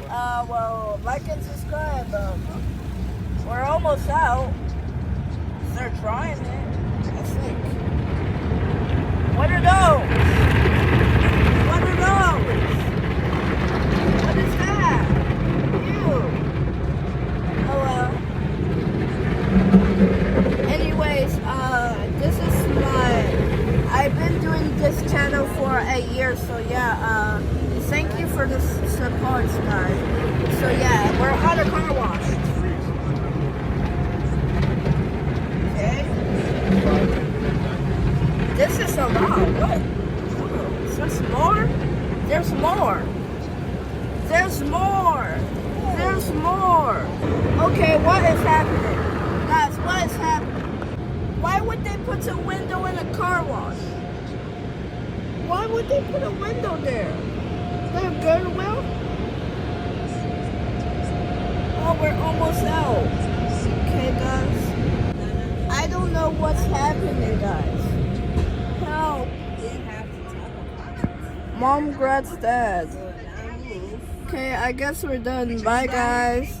Well, like and subscribe. We're almost out. They're trying it, I think. What are those? What are those? What is that? Ew. Oh well. Anyways, this is I've been doing this channel for a year, so yeah, thank you for the support, guys. So yeah, we're on a car wash. Okay. This is a lot. What? Oh, is there more? There's more. There's more. There's more. Okay, what is happening? Guys, what is happening? Why would they put a window in a car wash? Why would they put a window there? Is that a Goodwill? Oh, we're almost out. Okay, guys. I don't know what's happening, guys. Help. Mom grabs dad. Okay, I guess we're done. Bye, guys.